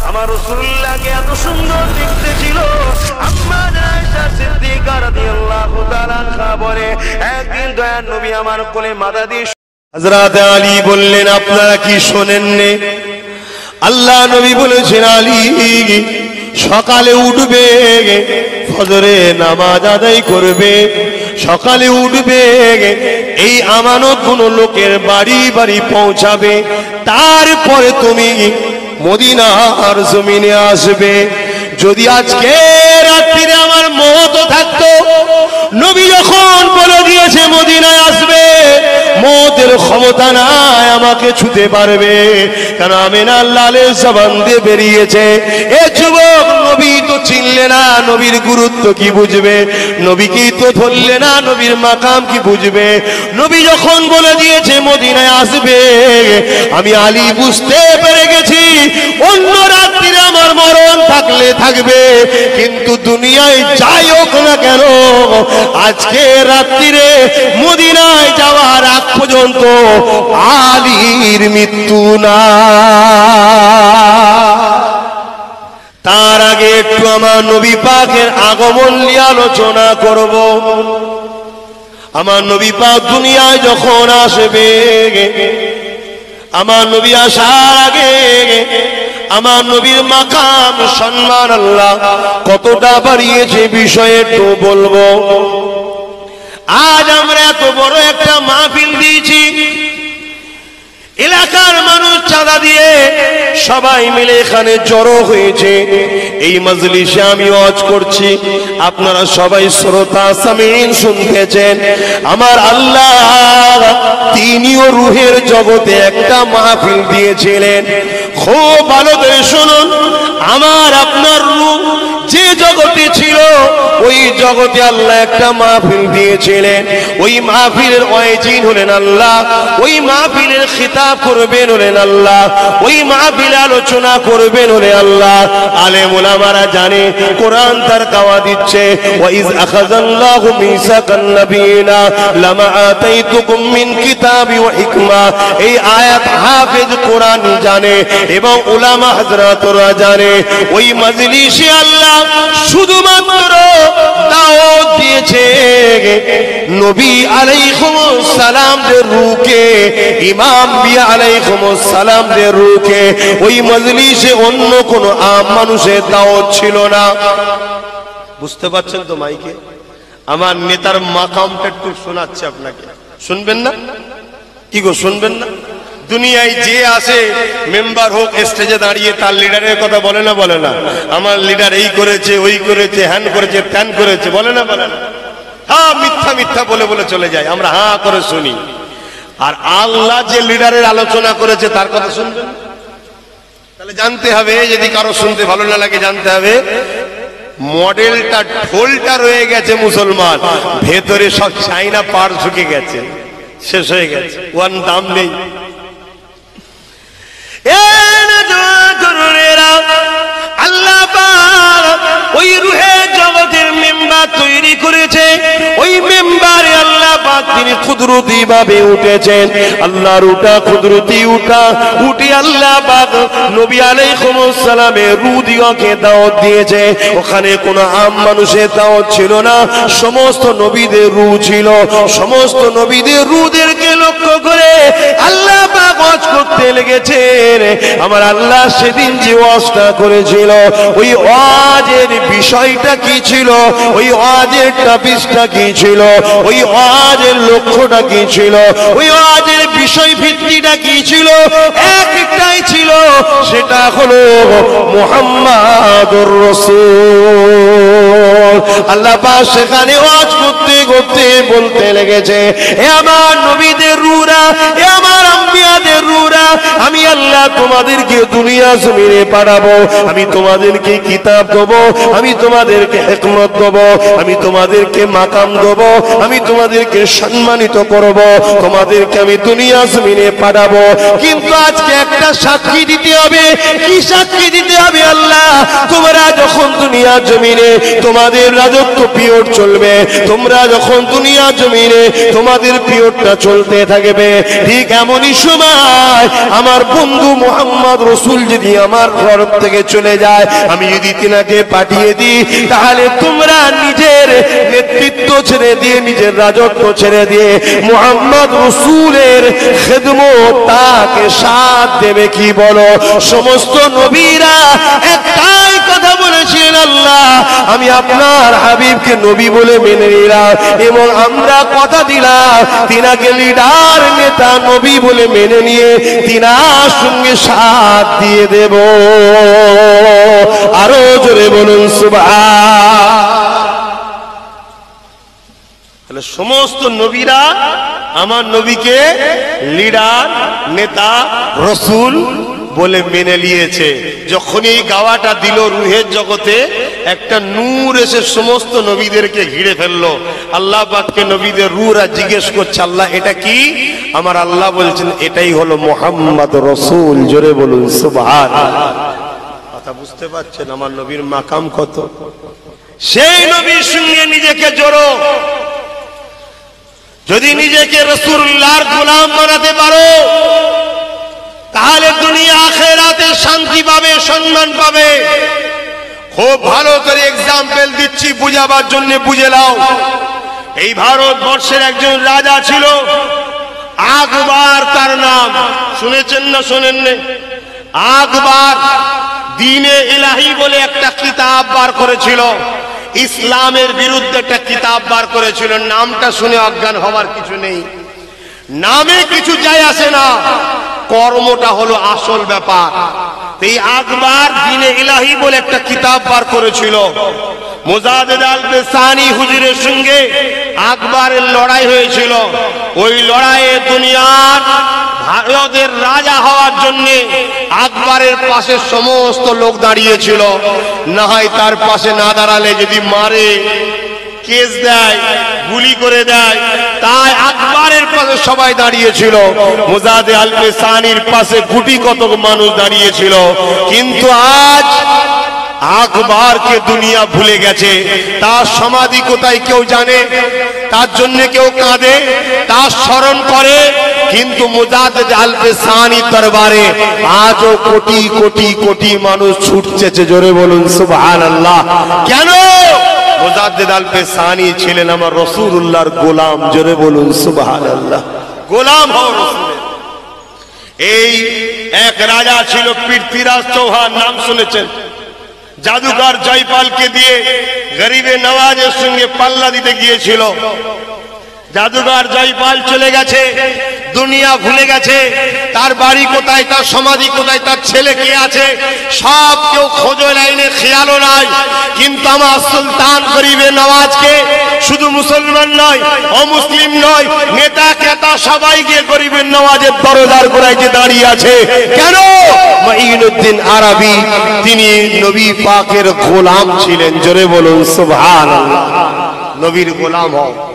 আমার রাসূলুল্লাহকে এত সুন্দর দেখতে ছিল। আম্মা আয়েশা সিদ্দিকা রাদিয়াল্লাহু তাআলা আনহা বলে, একদিন দয়ার নবী আমার কোলে মাথা দিয়ে হযরত আলী বললেন, আপনারা কি শোনেননি? আল্লাহ নবী বলেছেন, আলী সকালে উঠবে, ফজরে নামাজ আদায় করবে, সকালে উঠবে, এই আমানত কোন লোকের বাড়ি বাড়ি পৌঁছাবে, তারপরে তুমি মদিনার জমিনে আসবে। যদি আজকে রাত্রিরে আমার মত থাকতো, নবী যখন বলে দিয়েছে মদিনায় আসবে, মতের ক্ষমতা নাই আমাকে ছুতে পারবে, কারণ আমিনা লালের জবান দিয়ে বেরিয়েছে। এ যুবক, নবী তো চিনলে না, নবীর গুরুত্ব কি বুঝবে? নবীকেই তো ধরলে না, নবীর মাকাম কি বুঝবে? নবী যখন বলে দিয়েছে মদিনায় আসবে, আমি আলী বুঝতে পেরে গেছি অন্য রাত্রিরে আমার মরণ থাকলে থাকবে, কিন্তু দুনিয়ায় যাই হোক না কেন আজকে রাত্রিরে মদিনায় যাওয়ার আগ পর্যন্ত আলীর মৃত্যু না। তার আগে একটু আমার নবী পাকের আগমন নিয়ে আলোচনা করব। আমার নবী পাক দুনিয়ায় যখন আসবে, আমার নবী আসার আগে আমার নবীর মাকাম সম্মান আল্লাহ কতটা বাড়িয়েছে বিষয়ে একটু বলবো। আজ আমরা এত বড় একটা মাহফিল দিয়েছি, এলাকার মানুষ চাঁদা দিয়ে সবাই মিলে এখানে জড়ো হয়েছে। এই মজলিসে আমি ওয়াজ করছি, আপনারা সবাই শ্রোতা সামিন শুনতেছেন। আমার আল্লাহ তিনিও রুহের জগতে একটা মাহফিল দিয়েছিলেন। খুব ভালো করে শুনুন, আমার আপনার রূহ যে জগতে ছিল, ওই জগতে আল্লাহ একটা মাহফিল দিয়েছিলেন। ওই মাহফিলের ওয়াজিন হলেন আল্লাহ, ওই মাহফিলের খিতাব করবেন হলেন আল্লাহ, ওই মাহফিলে আলোচনা করবেন হলেন আল্লাহ। আলেম ওলামারা জানে, কোরআন তার দাওয়া দিচ্ছে, ওয়াইজ আখাযাল্লাহু মিসাকান নাবিয়িনা লামা আতাইতুকুম মিন কিতাবি ওয়া হিকমা। এই আয়াত হাফেজ কোরআন জানে এবং উলামা হযরতরা জানে। ওই মজলিসে আল্লাহ শুধুমাত্র দাওয়াত দিয়েছে নবী আলাইহিস সালাম দের রূহকে, ইমাম বিয়া আলাইহিস সালাম দের রূহকে। ওই মজলিসে অন্য কোন আম মানুষের দাওয়াত ছিল না। বুঝতে পারছেন তো মাইকে? আমার নেতার মাকামটা একটু শোনাচ্ছে আপনাকে, শুনবেন না? কি গো, শুনবেন না? দুনিয়ায় যে আসে মেম্বার হোক, স্টেজে দাঁড়িয়ে তার লিডারের কথা বলে না? বলে না? আমার লিডার এই করেছে, ওই করেছে, হ্যান করেছে, ত্যান করেছে, বলে না? বলে না? হ্যাঁ, মিথ্যা মিথ্যা বলে বলে চলে যায়, আমরা হ্যাঁ করে শুনি। আর আল্লাহ যে লিডারের আলোচনা করেছে তার কথা শুনবেন? তাহলে জানতে হবে, যদি কারো শুনতে ভালো না লাগে জানতে হবে, মডেলটা ঢোলটা রয়ে গেছে মুসলমান, ভেতরে সব চাইনা পার ঢুকে গেছে, শেষ হয়ে গেছে, ওয়ান দাম নেই। আল্লাহ পাক ওই রুহের জগতের মেম্বার তৈরি করেছে। ওই মেম্বারে আল্লাহ পাক তিনি কুদরতি ভাবে উঠেছেন। আল্লাহর উঠা কুদরতি উঠে আল্লাহ পাক নবী আলাইহিস সালামের রূহ দিওকে দাওয়াত দিয়েছে। ওখানে কোনো আম মানুষের দাওয়াত ছিল না, সমস্ত নবীদের রূহ ছিল। সমস্ত নবীদের রূহদেরকে লক্ষ্য করে আল্লাহ পাক ওয়াজ করতে লেগেছেন। আমার আল্লাহ সেদিন যে ওয়াজটা করেছিল, ওই ওয়াজের বিষয়টা কি ছিল, ওই ওয়াজের টপিকটা কি ছিল, ওই ওয়াজের লক্ষ্যটা কি ছিল, ওই ওয়াজের বিষয় ভিত্তিটা কি ছিল, একটাই ছিল, সেটা হলো মুহাম্মাদুর রাসূল। আল্লাহ পাক সেখানে ওয়াজ করতে করতে বলতে লেগেছে, হে আমার নবীদের রূহরা, হে আমার আম্বিয়াদের রূহরা, আমি আল্লাহ তোমাদেরকে দুনিয়া জমিনে পাঠাবো, আমি তোমাদেরকে কিতাব দেবো, আমি তোমাদেরকে হিকমত দেবো, আমি তোমাদেরকে মাকাম দেবো, আমি তোমাদেরকে সম্মানিত করব, তোমাদেরকে আমি দুনিয়া জমিনে পাঠাবো। কিন্তু আজকে একটা সাক্ষী দিতে হবে। কি সাক্ষী দিতে হবে? আল্লাহ, তোমরা যখন দুনিয়া জমিনে তোমাদের রাজত্ব পিরিয়ড চলবে, তোমরা যখন দুনিয়া জমিনে তোমাদের পিরিয়ডটা চলতে থাকবে, ঠিক এমনই সময় আমার বন্ধু মোহাম্মদ রসুল যদি আমার ঘর থেকে চলে যায়, আমি যদি তিনাকে পাঠিয়ে দিই, তাহলে তোমরা নিজের নেতৃত্ব ছেড়ে দিয়ে, নিজের রাজত্ব ছেড়ে দিয়ে মোহাম্মদ রসুলের খেদমত তাকে সাথ দেবে কি বলো? সমস্ত নবীরা একটাই কথা বলেছিলেন, আল্লাহ আমি আপনার হাবিবকে নবী বলে মেনে নিলাম এবং আমরা কথা দিলাম তিনাকে লিডার নেতা নবী বলে মেনে নিয়ে তিনার সঙ্গে সাথ দিয়ে দেব। আরো জোরে বলুন সুবহান। সমস্ত নবীরা আমার নবীকে লিডার নেতা রসুল বলে মেনে নিয়েছে। যখন এই গাওয়াটা দিল রুহের জগতে, একটা নূর এসে সমস্ত নবীদেরকে ঘিরে ফেললো। আল্লাহ পাককে নবীদের রূহরা জিজ্ঞেস করছে, আল্লাহ এটা কি? আমার আল্লাহ বলছেন এটাই হলো মুহাম্মদ রসুল। জোরে বলুন সুবহানাল্লাহ। কথা বুঝতে পারছেন আমার নবীর মাকাম কত? সেই নবীর সঙ্গে নিজেকে জড়ো। যদি নিজেকে রাসূলুল্লাহর গোলাম বানাতে পারো, তাহলে দুনিয়া আখিরাতে শান্তি পাবে, সম্মান পাবে। খুব ভালো করে এক্সাম্পল দিচ্ছি বুঝাবার জন্য, বুঝে নাও। এই ভারতবর্ষের একজন রাজা ছিল, আকবর তার নাম। শুনেছেন না শোনেন? আকবর দ্বীনে ইলাহি বলে একটা কিতাব বার করেছিল, ইসলামের বিরুদ্ধে একটা কিতাব বার করেছিল। নামটা শুনে অজ্ঞান হওয়ার কিছু নেই, নামে কিছু যায় আসে না, কর্মটা হলো আসল ব্যাপার। এই আকবর দ্বীনে ইলাহি বলে একটা কিতাব বার করেছিল। মুজাদ্দিদ আল-বেসানি হুজুরের সঙ্গে আকবরের লড়াই হয়েছিল। ওই লড়াইয়ে দুনিয়ার ভারতের রাজা হওয়ার জন্য আকবরের পাশে সমস্ত লোক দাঁড়িয়েছিল। না হয় তার পাশে না দাঁড়ালে যদি মারে, কেস দেয়, গুলি করে দেয়, তাই আকবরের পাশে সবাই দাঁড়িয়েছিল। মুজাদ্দিদ আল-বেসানির পাশে গুটি কত মানুষ দাঁড়িয়েছিল। কিন্তু আজ আকবরকে দুনিয়া ভুলে গেছে। তার সমাধি কোথায় কেউ জানে? তার জন্য কেউ কাঁদে, তার স্মরণ করে। কিন্তু মুজাদ্দিদ আল-বেসানি দরবারে আজও কোটি কোটি কোটি মানুষ ছুটছে। জোরে বলুন সুবহানাল্লাহ। কেন? মুজাদ্দিদ আল-বেসানি ছিলেন আমার রাসূলুল্লাহর গোলাম। জোরে বলুন সুবহানাল্লাহ। গোলাম হও রাসূলের। এই এক রাজা ছিল পৃথ্বীরাজ চৌহান, নাম শুনেছেন? জাদুকর জয়পালকে দিয়ে গরিবে নওয়াজের সঙ্গে পাল্লা দিতে গিয়েছিল। জাদুকর জয়পাল চলে গেছে, দুনিয়া ভুলে গেছে। তার বাড়ি কোথায়, তার সমাধি কোথায়, তার ছেলে কে আছে, সব কেউ খোঁজো লাইনে, খেয়ালও নাই। কিন্তু আমার সুলতান গরিবে নওয়াজকে শুধু মুসলমান নয়, অমুসলিম নয়, নেতা কেতা সবাই গিয়ে গরিবের নওয়াজের দরজার গোড়ায় যে দাঁড়িয়ে আছে। কেন? মুঈনুদ্দিন আরবি তিনি নবী পাকের গোলাম ছিলেন। জোরে বলুন সুবহানাল্লাহ। নবীর গোলাম হও।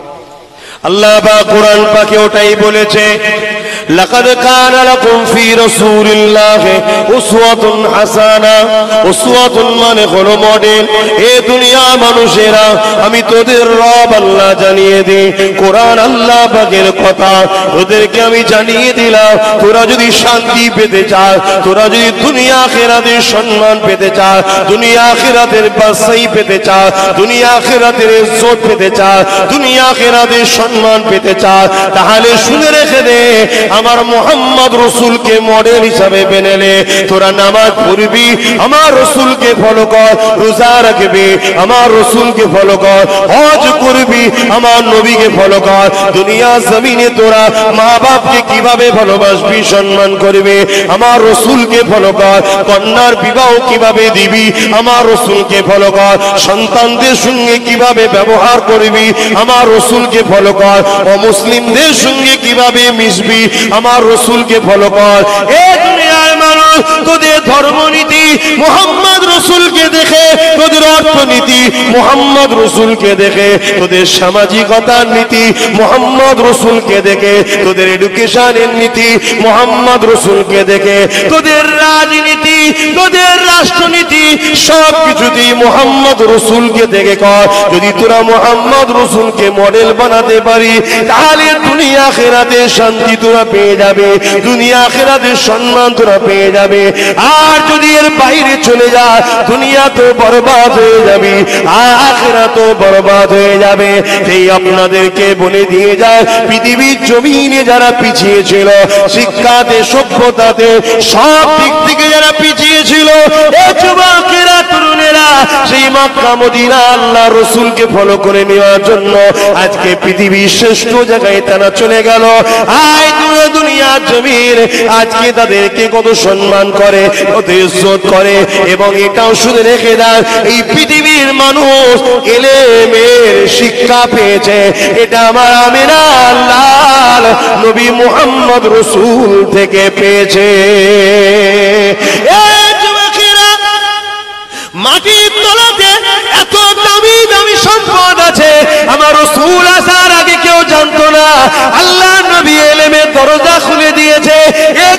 আল্লাহ পাক কোরআন পাকে ওটাই বলেছে, লাকাদ কানা লাকুম ফি রাসূলিল্লাহি উসওয়াতুন হাসানা। উসওয়াতুন মানে হলো মডেল। এ দুনিয়া মানুষেরা, আমি তোদের রব আল্লাহ জানিয়ে দিই, কোরআন আল্লাহ পাকের কথা তোদেরকে আমি জানিয়ে দিলাম। তোরা যদি শান্তি পেতে চাস, তোরা যদি দুনিয়া আখিরাতের সম্মান পেতে চাস, দুনিয়া আখিরাতের বাসাই পেতে চাস, দুনিয়া আখিরাতের ইজ্জত পেতে চাস, দুনিয়া আখিরাতের সম্মান পেতে চাস, তাহলে শুনে রেখে দে, আমার মুহাম্মদ রসুলকে মডেল হিসাবে মেনে নে। তোরা নামাজ পড়বি, আমার রসুলকে ফলো কর। রোজা রাখবি, আমার রসুলকে ফলো কর। হজ করবি, আমার নবীকে ফলো কর। দুনিয়া জমিনে তোরা মা বাপকে কিভাবে ভালোবাসবি, সম্মান করবি, আমার রসুলকে ফলো কর। কন্যার বিবাহ কিভাবে দিবি, আমার রসুলকে ফলো কর। সন্তানদের সঙ্গে কিভাবে ব্যবহার করবি, আমার রসুলকে ফলো কর। অমুসলিমদের সঙ্গে কিভাবে মিশবি, আমার রসুলকে ফলো কর। এ দুনিয়ার মানুষ তোদের ধর্মনীতি মুহাম্মদ রসুলকে দেখে, তোদের অর্থনীতি মুহাম্মদ রসুলকে দেখে, তোদের সামাজিকতার নীতি মুহাম্মদ রসুলকে দেখে, তোদের এডুকেশনের নীতি মুহাম্মদ রসুলকে দেখে, তোদের রাজনীতি, তোদের রাষ্ট্রনীতি সব কিছুতেই মোহাম্মদ রসুলকে দেখে কর, যদি তোরা মোহাম্মদ রসুলকে মডেল বানাতে পারি তাহলে দুনিয়া আখিরাতে শান্তি তোরা পেয়ে যাবে, দুনিয়া আখিরাতে সম্মান তোরা পেয়ে যাবে। আর যদি এর বাইরে চলে যা দুনিয়া তো বরবাদ হয়ে যাবে, আখিরাত তো বরবাদ হয়ে যাবে। এই আপনাদেরকে বলে দিয়ে যায়, পৃথিবীর জমিনে যারা পিছিয়ে ছিল, শিক্ষাতে সভ্যতাতে সব দিক থেকে যারা পিছিয়ে ছিল, এই যুবকেরা তরুণেরা সেই মক্কা মদিনা আল্লাহ রসুলকে ফলো করে নেওয়ার জন্য আজকে পৃথিবীর শ্রেষ্ঠ জায়গায় তারা চলে গেল। আয় দুনিয়ার জমিন আজকে তাদেরকে কত সম্মান করে, কত ইজ্জত করে। এবং এটাও শুনে রেখে দেন, এই পৃথিবীর মানুষ এলেমের শিক্ষা পেয়েছে, এটা আমার আমিনার লাল নবী মুহাম্মদ রসুল থেকে পেয়েছে। মাটির তলাতে এত দামি দামি সম্পদ আছে, আমার রসুল আসার আগে কেউ জানতো না। আল্লাহ নবী এলেমের দরজা খুলে দিয়েছে,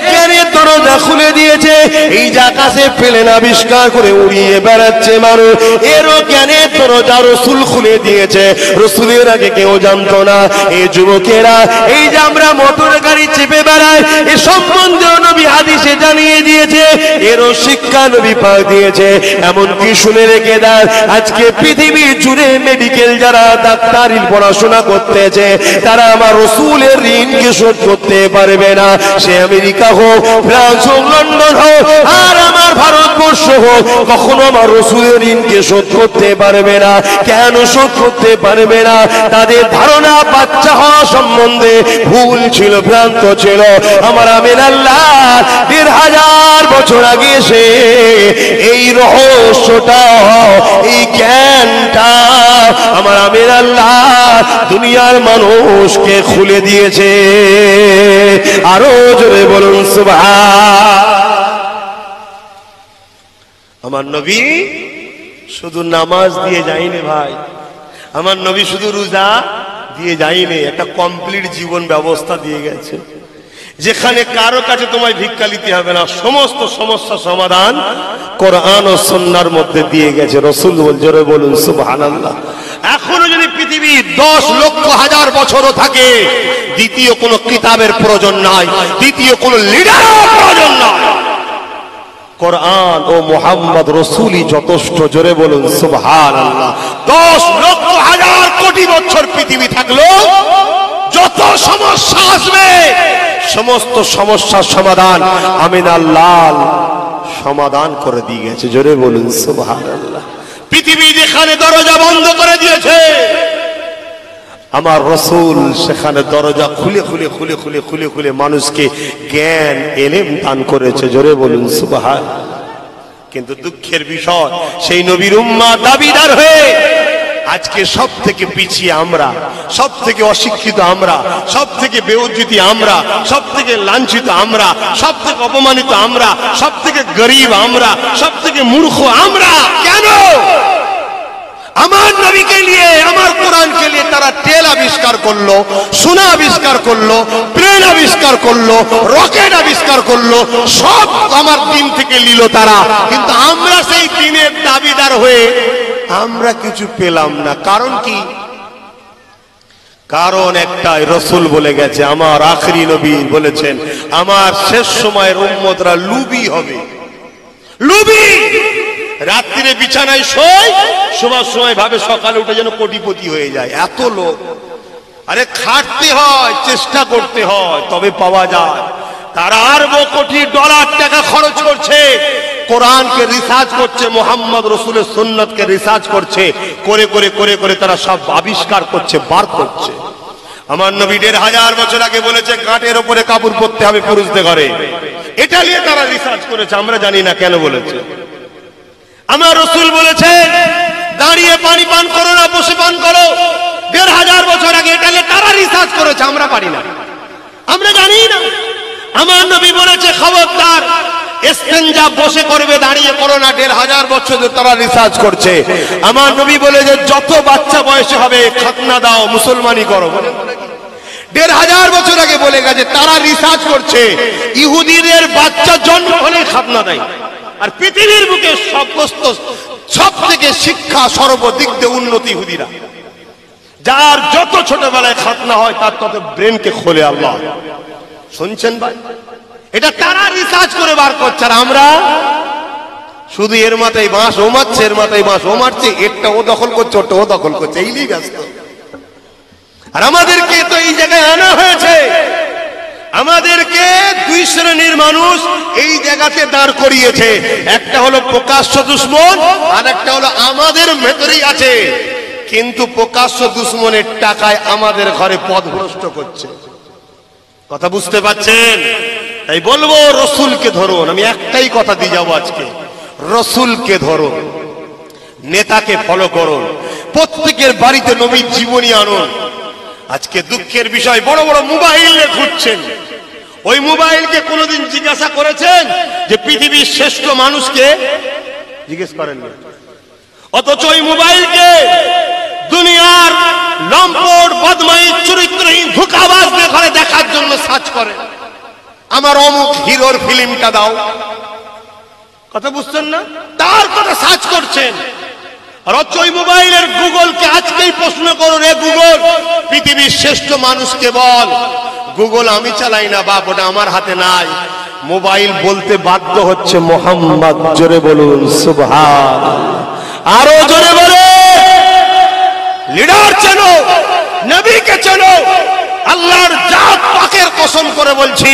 জ্ঞানের দরজা খুলে দিয়েছে। এই যে আকাশে প্লেন আবিষ্কার করে উড়িয়ে বেড়াচ্ছে মানুষ, এরও জ্ঞানের দরজা রসুল খুলে দিয়েছে, রসুলের আগে কেউ জানতো না। এই যুবকেরা এই যে আমরা মোটর গাড়ি চেপে বেড়াই, এ সম্বন্ধে নবী হাদিসে জানিয়ে দিয়েছে, এরও শিক্ষা নবী পাক দিয়েছে। এমনকি শুনে রেখে দেন, আজকে পৃথিবী জুড়ে মেডিকেল যারা ডাক্তারি পড়াশোনা করতেছে, তারা আমার রসুলের ঋণকে শোধ করতে পারবে না। সে আমেরিকা হোক, ফ্রান্স হোক, লন্ডন হোক, আর আমার ভারতবর্ষ হোক, কখনো আমার রসুলের ঋণকে শোধ করতে পারবে না। কেন শোধ করতে পারবে না? তাদের ধারণা বাচ্চা হওয়া সম্বন্ধে ভুল ছিল, ভ্রান্ত ছিল। আমার আমিনাল্লাহ ১,৫০০ বছর আগে সে এই রহস্যটা, এই জ্ঞানটা আমার আমিনাল্লাহ দুনিয়ার মানুষকে খুলে দিয়েছে। আরো জোরে বলুন সুবহান। আমার নবী শুধু নামাজ দিয়ে যায়নি ভাই, আমার নবী শুধু রোজা দিয়ে যায়নি, একটা কমপ্লিট জীবন ব্যবস্থা দিয়ে গেছে, যেখানে কারো কাছে তোমায় ভিক্ষা নিতে হবে না, সমস্ত সমস্যা সমাধান কোরআন ও সুন্নাহর মধ্যে দিয়ে গেছে। রাসূল জোরে বলুন সুবহানাল্লাহ। এখনো যদি পৃথিবী 10 লক্ষ হাজার বছরও থাকে, দ্বিতীয় কোনো কিতাবের প্রয়োজন নাই, দ্বিতীয় কোনো লিডারের প্রয়োজন নাই, কোরআন ও মুহাম্মদ রাসূলই যথেষ্ট। জোরে বলুন সুবহানাল্লাহ। 10 লক্ষ হাজার কোটি বছর পৃথিবী থাকলো, যত সমস্যা আসবে সমস্ত সমস্যার সমাধান আমিনাল্লাহ সমাধান করে দিয়ে গেছে। জোরে বলুন সুবহানাল্লাহ। পৃথিবী যেখানে দরজা বন্ধ করে দিয়েছে, আমার রাসূল সেখানে দরজা খুলে খুলে খুলে খুলে খুলে খুলে মানুষকে জ্ঞান এলেম দান করেছে। জোরে বলুন সুবহানাল্লাহ। কিন্তু দুঃখের বিষয়, সেই নবীর উম্মাহ দাবিদার হয়ে আজকে সব থেকে পিছিয়ে আমরা, সব থেকে অশিক্ষিত আমরা, সব থেকে বেউজ্জতি আমরা, সব থেকে লাঞ্ছিত আমরা, সব থেকে অপমানিত আমরা, সব থেকে গরিব আমরা, সব থেকে মূর্খ আমরা। কেন? আমার নবীকে নিয়ে, আমার কোরআনকে নিয়ে তারা তেল আবিষ্কার করলো, সোনা আবিষ্কার করলো, প্লেন আবিষ্কার করলো, রকেট আবিষ্কার করলো, সব আমার দিন থেকে নিল তারা। কিন্তু আমরা সেই দিনের দাবিদার হয়ে আমরা কিছু পেলাম না। কারণ কি? কারণ একটাই, রাসূল বলে গেছে, আমার আখরি নবী বলেছেন, আমার শেষ সময়ের উম্মতরা লুবি হবে। লুবি, রাত্রিরে বিছানায় শোবার সময় ভাবে সকালে উঠে যেন কোটিপতি হয়ে যায়, এত লোক। আরে খাটতে হয়, চেষ্টা করতে হয়, তবে পাওয়া যায়। তারা আরব কোটি ডলার টাকা খরচ করছে, কোরআনকে রিসার্চ করছে, মুহাম্মদ রাসূলের সুন্নাতকে রিসার্চ করছে, করে করে করে করে তারা সব আবিষ্কার করছে, বার করছে। আমার নবী ১,৫০০ বছর আগে বলেছে কাঠের উপরে কাপড় পরতে হবে পুরুষদের ঘরে, এটা নিয়ে তারা রিসার্চ করেছে, আমরা জানি না কেন বলেছে। আমার রাসূল বলেছে দাঁড়িয়ে পানি পান করো না, বসে পান করো, ১,৫০০ বছর আগে এটা নিয়ে তারা রিসার্চ করেছে, আমরা পারি না, আমরা জানি না। আমার নবী বলেছে খবরদার ইস্তেঞ্জা বসে করবে, দাঁড়িয়ে করো না, ১,৫০০ বছর ধরে তারা রিসার্চ করছে। আমার নবী বলে যে যত বাচ্চা বয়সে হবে খাতনা দাও, মুসলমানি করো। ১,৫০০ বছর আগে বলে গেছে, তারা রিসার্চ করছে, ইহুদিদের বাচ্চা জন্ম হলে খাতনা দেয়। আর পৃথিবীর বুকে সব থেকে শিক্ষা সর্বদিক দিয়ে উন্নতি ইহুদিরা। যার যত ছোটবেলায় খাতনা হয় তার তত ব্রেনকে খোলে আল্লাহ। শুনছেন ভাই, এটা তারা রিসার্চ করে বার করছে, আর আমরা শুধু এর মাথায় বাঁশ ও মারছে, এর মাথায় বাঁশ ও মারছে, একটা ও দখল করছে, ওটা ও দখল করছে, এই নিয়ে ব্যস্ত। আর আমাদেরকে তো এই জায়গায় আনা হয়েছে, আমাদেরকে দুই শ্রেণীর মানুষ এই জায়গাতে দাঁড় করিয়েছে। একটা হলো প্রকাশ্য দুশমন, আর একটা হলো আমাদের ভেতরেই আছে কিন্তু প্রকাশ্য দুশমনের টাকায় আমাদের ঘরে পথভ্রষ্ট করছে। কথা বুঝতে পারছেন? তাই বলবো রসুলকে ধরুন। আমি একটাই কথা দিয়ে যাবো আজকে, রসুলকে ধরুন, নেতাকে ফলো করুন, প্রত্যেকের বাড়িতে নবীর জীবনী আনুন। আজকে দুঃখের বিষয়, বড় বড় মোবাইল খুঁজছেন, ওই মোবাইলকে কোনোদিন জিজ্ঞাসা করেছেন যে পৃথিবীর শ্রেষ্ঠ মানুষকে? জিজ্ঞেস করেন না। অথচ ওই মোবাইলকে দুনিয়ার লম্পট বদমাইশ চরিত্রহীন ধোঁকাবাজদের ঘরে দেখার জন্য সার্চ করে, আমার অমুক হিরোর ফিল্মটা দাও। কথা বুঝছেন না? তার কথা সার্চ করছেন। আর ওই মোবাইলের গুগলকে আজকেই প্রশ্ন করুন, এ গুগল পৃথিবীর শ্রেষ্ঠ মানুষকে বল। গুগল আমি চালাই না বাপ, ওটা আমার হাতে নাই। মোবাইল বলতে বাধ্য হচ্ছে মোহাম্মদ। জোরে বলুন সুবহান। আরো জোরে বলে, লিডার চেনো, নবীকে চেনো। আল্লাহর জাত পাকের কসম করে বলছি,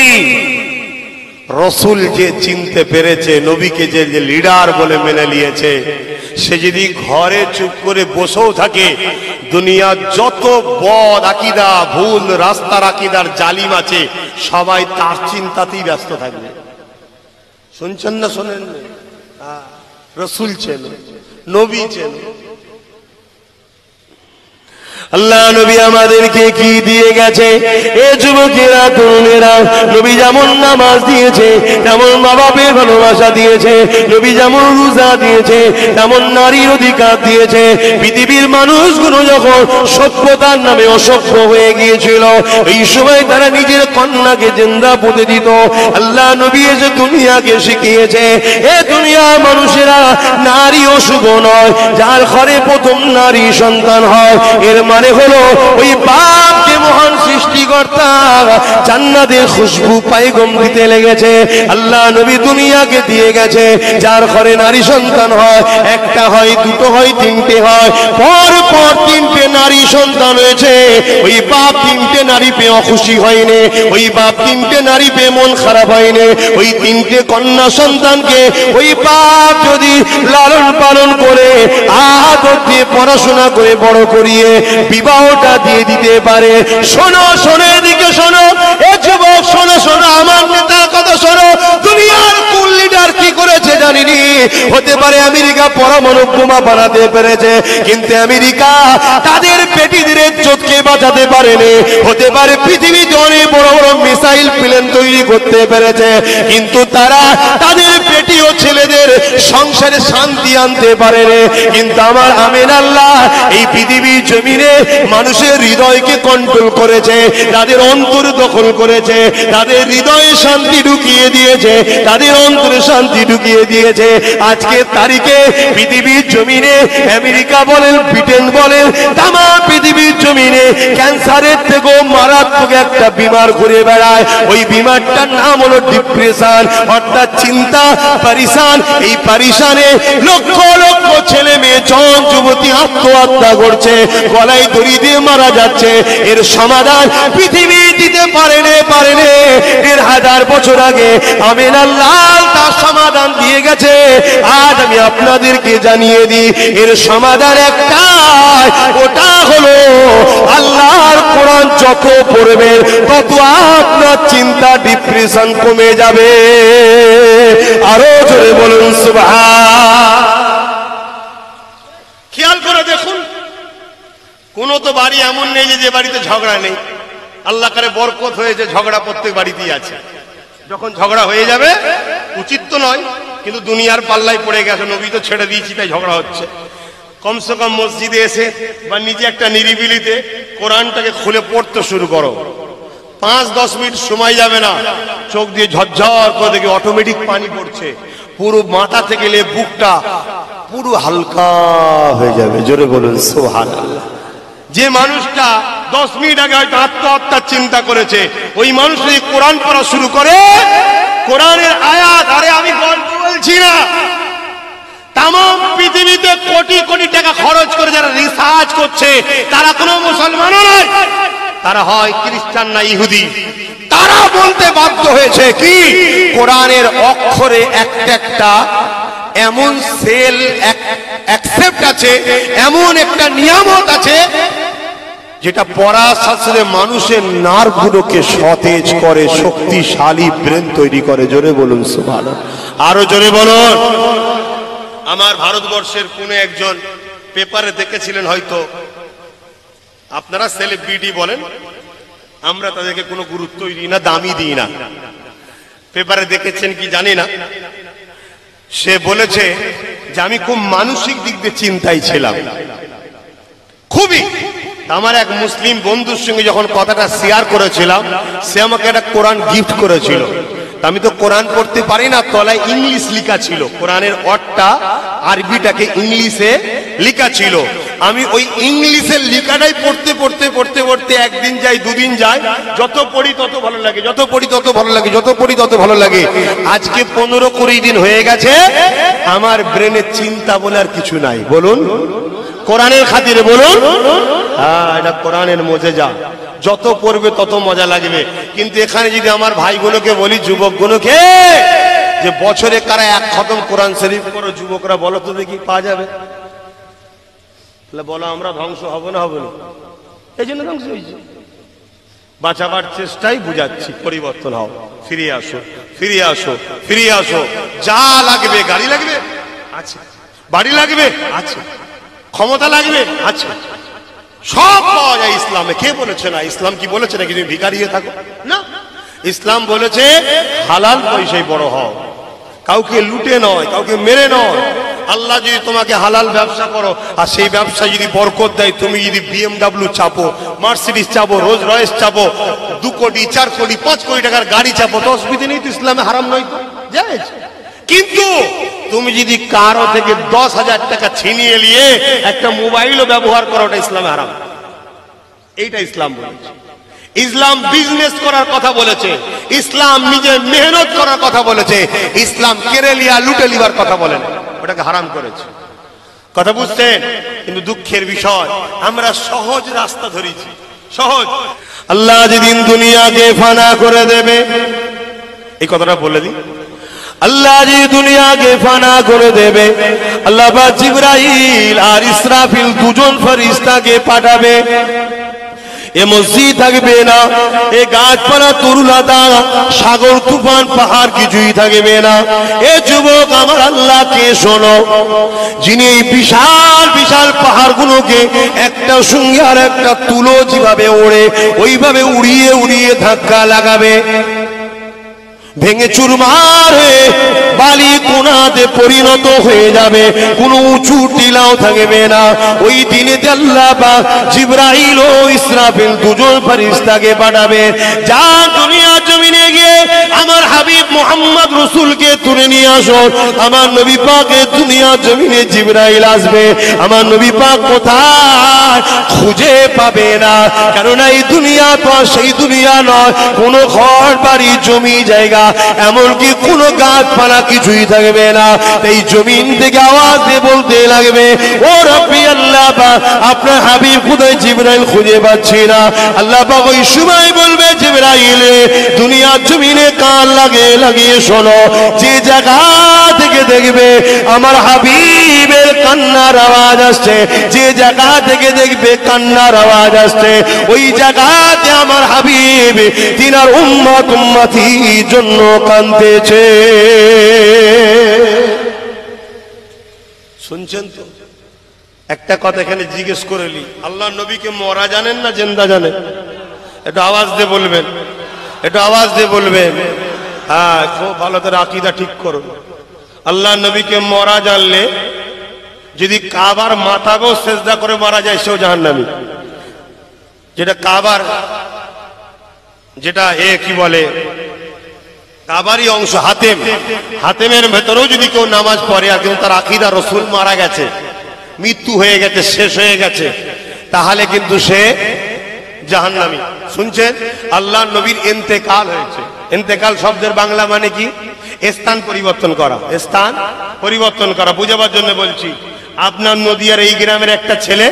রসুল যে চিনতে পেরেছে, নবীকে যে লিডার বলে মেনে নিয়েছে, সে যদি ঘরে চুপ করে বসেও থাকে, দুনিয়ার যত বদ আকীদা, ভুল রাস্তার আকীদার জালিম আছে, সবাই তার চিন্তাতেই ব্যস্ত থাকবে। শুনছেন না? শোনেন না? রসুল চেন, নবী চেন। আল্লাহ নবী আমাদেরকে কি দিয়ে গেছে? এ যুবকেরা, তরুণেরা, নবী যেমন নামাজ দিয়েছে, তেমন মা বাপের ভালোবাসা দিয়েছে, নবী যেমন রোজা দিয়েছে, তেমন নারীর অধিকার দিয়েছে। পৃথিবীর মানুষগুলো যখন সভ্যতার নামে অসভ্য হয়ে গিয়েছিল, এই সময় তারা নিজের কন্যাকে জিন্দা পুঁতে দিত। আল্লাহ নবী এসে দুনিয়াকে শিখিয়েছে, এ দুনিয়ার মানুষেরা, নারী অশুভ নয়, যার ঘরে প্রথম নারী সন্তান হয়, এর মানে হলো ওই বাপকে মহান সৃষ্টিকর্তা জান্নাতের খুশবু পায়গম দিতে লেগেছে। আল্লাহ নবী দুনিয়াকে দিয়ে গেছে, যার ঘরে নারী সন্তান হয়, একটা হয়, দুটো হয়, তিনটে হয়, পর পর তিনটে নারী সন্তান হয়েছে। ওই বাপ তিনটে নারী পেয়ে অখুশি হয়নি, ওই বাপ তিনটে নারী পেয়ে মন খারাপ হয়নি। ওই তিনটে কন্যা সন্তানকে ওই বাপ যদি লালন পালন করে, আদর দিয়ে পড়াশোনা করে বড় করিয়ে বিবাহটা দিয়ে দিতে পারে। শোনো, শোনো, এদিকে শোনো, এ যুবক শোনো, শোনো, আমার নেতার কথা শোনো। দুনিয়ার কোন লিডার কি করেছে জানিনি। হতে পারে আমেরিকা পরমাণু বোমা বানাতে পেরেছে, কিন্তু আমেরিকা তাদের পেটিদের ইজ্জতকে বাঁচাতে পারেনি। হতে পারে পৃথিবীতে অনেক বড় বড় মিসাইল প্লেন তৈরি করতে পেরেছে, কিন্তু তারা তাদের পেটি ও ছেলেদের সংসারে শান্তি আনতে পারেনি। কিন্তু আমার আমিন আল্লাহ এই পৃথিবীর জমিনে মানুষের হৃদয়কে কন্ট্রোল করেছে, তাদের অন্তর দখল করেছে, তাদের হৃদয়ে শান্তি ঢুকিয়ে দিয়েছে, তাদের অন্তরে শান্তি ঢুকিয়ে দিয়েছে। আজকের তারিখে পৃথিবীর জমিনে আমেরিকা বলেন, ব্রিটেন বলেন, তামাম পৃথিবীর জমিনে ক্যান্সারের থেকেও মারাত্মক একটা বিমার ঘুরে বেড়ায়। ওই বিমারটার নাম হলো ডিপ্রেশন, অর্থাৎ চিন্তা, পারিশান। এই পারিশানে লক্ষ লক্ষ ছেলে মেয়ে, জন যুবতী আত্মহত্যা করছে, গলায় দড়ি দিয়ে মারা যাচ্ছে। এর সমাধান পৃথিবী দিতে পারেনি। ১,৫০০ বছর আগে আমিন আল্লাহ তার সমাধান দিয়ে গেছে। আজ আমি আপনাদেরকে জানিয়ে দিই, এর সমাধান একটাই, ওটা হলো আল্লাহর কোরআন যত পড়বেন তত আপনার চিন্তা, ডিপ্রেশন কমে যাবে। আরো জোরে বলুন সুবহান। খেয়াল করে দেখুন, কোন তো বাড়ি এমন নেই যে বাড়িতে ঝগড়া নেই। আল্লাহ করে বরকত হয়েছে, ঝগড়া প্রত্যেক বাড়িতেই আছে। যখন ঝগড়া হয়ে যাবে, উচিত তো নয়, কিন্তু দুনিয়ার পাল্লায় পড়ে গেছে, নবী তো ছেড়ে দিয়েছি তাই ঝগড়া হচ্ছে। কমসে কম মসজিদে এসে বা নিজে একটা নিরিবিলিতে কোরআনটাকে খুলে পড়তে শুরু করো। ৫-১০ মিনিট সময় যাবে না, চোখ দিয়ে ঝরঝর করে দেখে অটোমেটিক পানি পড়ছে। পুরো মাথা থেকে লে বুকটা পুরো হালকা হয়ে যাবে। জোরে বলুন সুবহানাল্লাহ। যে মানুষটা 10 মিনিট আগে হয়তো আত্মহত্যার চিন্তা করেছে, ওই মানুষ যদি কোরআন পড়া শুরু করে, কোরআনের আয়াত, আরে আমি গল্প বলছি না, তাম পৃথিবীতে কোটি কোটি টাকা খরচ করে যারা রিসার্চ করছে, তারা কোনো মুসলমান নয়, তারা হয় খ্রিস্টান না ইহুদি। তারা বলতে বাধ্য হয়েছে কি, কোরআনের অক্ষরে একটা একটা এমন সেল অ্যাকসেপ্ট আছে, এমন একটা নিয়ামত আছে যেটা পড়ার সাথে মানুষের নার্ভগুলোকে সতেজ করে, শক্তিশালী ব্রেন তৈরি করে। জোরে বলুন সুবহানাল্লাহ। আরো জোরে বলুন। আমার ভারতবর্ষের কোন একজন পেপারে দেখেছিলেন, হয়তো আপনারা সেলিব্রিটি বলেন, আমরা তাদেরকে কোনো গুরুত্বই দিই না, দামি দিই না। পেপারে দেখেছেন কি জানি না, সে বলেছে যে আমি খুব মানসিক দিক দিয়ে চিন্তায় ছিলাম, খুবই। আমার এক মুসলিম বন্ধুর সঙ্গে যখন কথাটা শেয়ার করেছিলাম, সে আমাকে একটা কোরআন গিফট করেছিল। আমি তো কোরআন পড়তে পারি না, তলায় ইংলিশ লেখা ছিল, কোরআনের অর্থটা আরবিটাকে ইংলিশে লেখা ছিল। আমি ওই ইংলিশের লেখাটাই পড়তে পড়তে পড়তে পড়তে একদিন যাই, দুদিন যাই, যত পড়ি তত ভালো লাগে, যত পড়ি তত ভালো লাগে, যত পড়ি তত ভালো লাগে। আজকে 15-20 দিন হয়ে গেছে, আমার ব্রেনে চিন্তা বলে আর কিছু নাই। বলুন কোরআনের খাতিরে বলুন। হ্যাঁ, এটা কোরআনের মজেজা, যত পড়বে তত মজা লাগবে। কিন্তু এখানে যদি আমার ভাইগুলোকে বলি, যুবকগুলোকে, যে বছরে কারা এক খতম কোরআন শরীফ করো, যুবকরা বলো তো দেখি, পাওয়া যাবে? বলো আমরা ধ্বংস হব না, হবে না? এই জন্য ধ্বংস হয়েছে। বাঁচাবার চেষ্টাই বুঝাচ্ছি, পরিবর্তন হও, ফিরে আসো, ফিরে আসো, ফিরে আসো। যা লাগবে, গাড়ি লাগবে আছে, বাড়ি লাগবে আছে, ক্ষমতা লাগবে আছে, সব পাওয়া যায় ইসলামে। কে বলেছে না? ইসলাম কি বলেছে নাকি তুমি ভিখারি হয়ে থাকো? না, ইসলাম বলেছে হালাল পয়সায় বড় হও, কাউকে লুটে নয়, কাউকে মেরে নয়। আল্লাহ যদি তোমাকে হালাল ব্যবসা করো, আর সেই ব্যবসা যদি বরকত দেয়, তুমি যদি BMW চাপো, মার্সিডিজ চাপো, রোজ রয়েস চাপো, 2 কোটি 4 কোটি 5 কোটি টাকার গাড়ি চাপো, তো অসুবিধা নেই, তো ইসলামে হারাম নয়, তো জায়েজ। কিন্তু তুমি যদি কারো থেকে 10,000 টাকা ছিনিয়ে নিয়ে একটা মোবাইলও ব্যবহার করো, ওটা ইসলামে হারাম। এইটা ইসলাম বলেছে। ইসলাম বিজনেস করার কথা বলেছে, ইসলাম নিজে মেহনত করার কথা বলেছে, ইসলাম কেড়ে লিয়া লুটে লিবার কথা বলেন, ওটাকে হারাম করেছে। কথা বুঝছেন? কিন্তু দুঃখের বিষয়, আমরা সহজ রাস্তা ধরেছি, সহজ। আল্লাহ যেদিন দুনিয়াকে ফানা করে দেবে, এই কথাটা বলে দিই, আল্লাহ যে দুনিয়াকে ফানা করে দেবে, আল্লাহ বা জিবরাইল আর ইসরাফিল দুজন ফেরেশতাকে পাঠাবে। এ মসজিদ থাকবে না, এ গাছপালা তরুলতা, সাগর তুফান পাহাড় কিছুই থাকবে না। এ যুবক আমার আল্লাহকে শোনো, যিনি এই বিশাল বিশাল পাহাড়গুলোকে একটা সঙ্গে আর একটা তুলো যেভাবে ওড়ে, ওইভাবে উড়িয়ে উড়িয়ে ধাক্কা লাগাবে, ভেঙে চুরমার হয়ে বালি কোনাতে পরিণত হয়ে যাবে, কোনো উঁচু টিলাও থাকবে না। ওই দিনে আল্লাহ পাক জিবরাইল ও ইসরাফিল দুজন ফেরেশতাকে পাঠাবে, যা দুনিয়া জমিনে গিয়ে আমার হাবিব মুহাম্মদ রাসূলকে তুলে নিয়ে আসো। আমার নবী পাকের দুনিয়া জমিনে জিবরাইল আসবে, আমার নবী পাক কোথায় খুঁজে পাবে না, কারণ এই দুনিয়া তো সেই দুনিয়া নয়, কোনো ঘর বাড়ি জমি জায়গা, এমনকি কোনো গাছপালা কিছুই থাকবে না। এই জমিন থেকে আওয়াজ দিয়ে বলতে লাগবে, ও রব্বি আল্লাহ পাক, আপনার হাবিব কোথায়? জিবরাইল খুঁজে পাচ্ছি না। আল্লাহ পাক ওই সময় বলবে, জিবরাইল দুনিয়ার জমিনে কান লাগিয়ে শোনো, যে জায়গা থেকে দেখবে আমার হাবিবের কান্নার আওয়াজ আসছে, যে জায়গা থেকে দেখবে কান্নার আওয়াজ আসছে, ওই জায়গাতে আমার হাবিব তিনার উম্মত উম্মতির জন্য কাঁদতেছে। শুনছেন তো? একটা কথা এখানে জিজ্ঞেস করে নি, আল্লাহ নবীকে মরা জানেন না জিন্দা জানেন? একটু আওয়াজ দিয়ে বলবেন, একটু আওয়াজ দিয়ে বলবেন। হ্যাঁ, খুব ভালো করে আকীদা ঠিক করুন। আল্লাহ নবীকে মরা জানলে, যদি কাবার মাথাকেও সেজদা করে মারা যায়, সেও জাহান্নামী। যেটা কাবার, যেটা কি বলে, কাবারই অংশ হাতেম। হাতেমের ভেতরেও যদি কেউ নামাজ পড়ে আর কিন্তু তার আকীদা রাসূল মারা গেছে, মৃত্যু হয়ে গেছে, শেষ হয়ে গেছে, তাহলে কিন্তু সে জাহান্নামী। শুনছেন, আল্লাহর নবীর ইন্তেকাল হয়েছে। ইন্তেকাল শব্দের বাংলা মানে কি? স্থান পরিবর্তন করা। স্থান পরিবর্তন করা বুঝাবার জন্য বলছি। আপনার নদিয়ার এই গ্রামের একটা ছেলে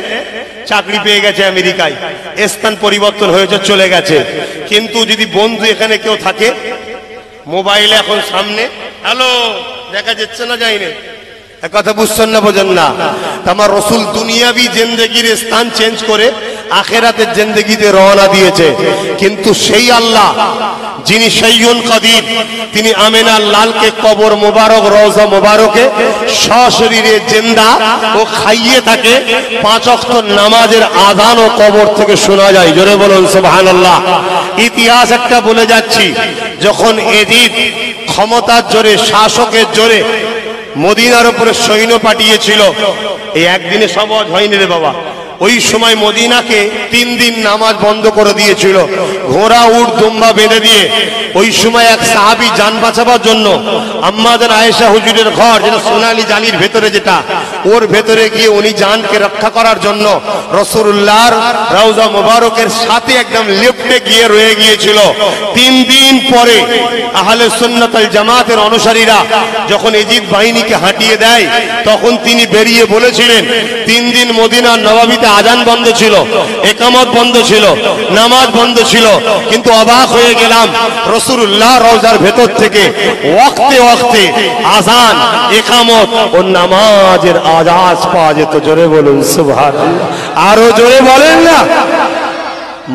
চাকরি পেয়ে গেছে আমেরিকায়, স্থান পরিবর্তন হয়েছে, চলে গেছে। কিন্তু যদি বন্ধু এখানে কেউ থাকে, মোবাইলে এখন সামনে হ্যালো দেখা যাচ্ছে না, যায়নি, কথা বুঝছেন না, বোঝেন না? আমার রসুল দুনিয়াবি জিন্দেগির স্থান চেঞ্জ করে আখেরাতের জিন্দেগিতে রওনা দিয়েছে। কিন্তু সেই আল্লাহ যিনি শাইউন কাদির, তিনি আমেনার লালকে কবর মোবারক, রওজা মোবারকে সশরীরে জিন্দা ও খাইয়ে থাকে। 5 ওয়াক্ত নামাজের আযান ও কবর থেকে শোনা যায়। জোরে বলুন সুবহানাল্লাহ। ইতিহাস একটা বলে যাচ্ছি, যখন এজিদ ক্ষমতার জোরে, শাসকের জোরে মদিনার উপরে সৈন্য পাঠিয়েছিল, এই একদিনে সব হয়নি রে বাবা। ওই সময় মদিনাকে 3 দিন নামাজ বন্ধ করে দিয়েছিল, ঘোড়া উট দুম্বা বেঁধে দিয়ে। ওই সময় এক সাহাবী জান বাঁচাবার জন্য আম্মাজান আয়েশা হুজুরের ঘর, যেটা সোনালী জালির ভেতরে, যেটা ওর ভেতরে গিয়ে উনি জানকে রক্ষা করার জন্য রাসূলুল্লাহর রওজা মোবারকের সাথে একদম লেফটে গিয়ে রয়ে গিয়েছিল। 3 দিন পরে আহলে সুন্নাত ওয়াল জামাতের অনুসারীরা যখন এজিদ বাহিনীকে হাঁটিয়ে দেয়, তখন তিনি বেরিয়ে বলেছিলেন, 3 দিন মদিনার নবাবিতে আজান বন্ধ ছিল, একামত বন্ধ ছিল, নামাজ বন্ধ ছিল, কিন্তু অবাক হয়ে গেলাম রাসূলুল্লাহ রওজার ভেতর থেকে ওয়াক্তে ওয়াক্তে আজান, একামত ও নামাজের আওয়াজ পাওয়া যেত। জোরে বলুন সুবহানাল্লাহ, আরো জোরে বলেন না।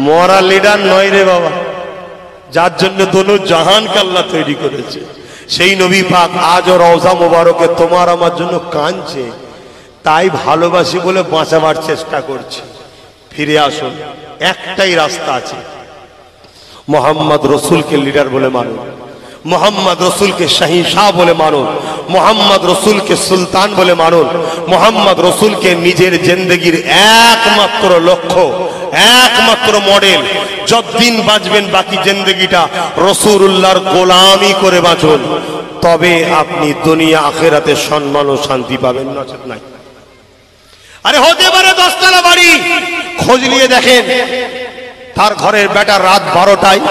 মরা লিডার নয় রে বাবা, যার জন্য দোনো জাহানকে আল্লাহ তৈরি করেছে, সেই নবী পাক আজও রওজা মোবারকে তোমার আমার জন্য কাঁদছে। তাই ভালোবাসি বলে বাঁচাবার চেষ্টা করছি। ফিরে আসুন, একটাই রাস্তা আছে, মোহাম্মদ রসুলকে লিডার বলে মানুন, মোহাম্মদ রসুলকে শাহিনশাহ বলে মানুন, মোহাম্মদ রসুলকে সুলতান বলে মানুন, মোহাম্মদ রসুলকে নিজের জিন্দেগির একমাত্র লক্ষ্য, একমাত্র মডেল। যতদিন বাঁচবেন বাকি জিন্দেগিটা রাসূলুল্লাহর গোলামি করে বাঁচুন, তবে আপনি দুনিয়া আখিরাতে সম্মান ও শান্তি পাবেন, নচেত নাই। আরে হতে পারে 10 তলা বাড়ি, খোঁজ নিয়ে দেখেন তার ঘরের বেটা রাত 12টায়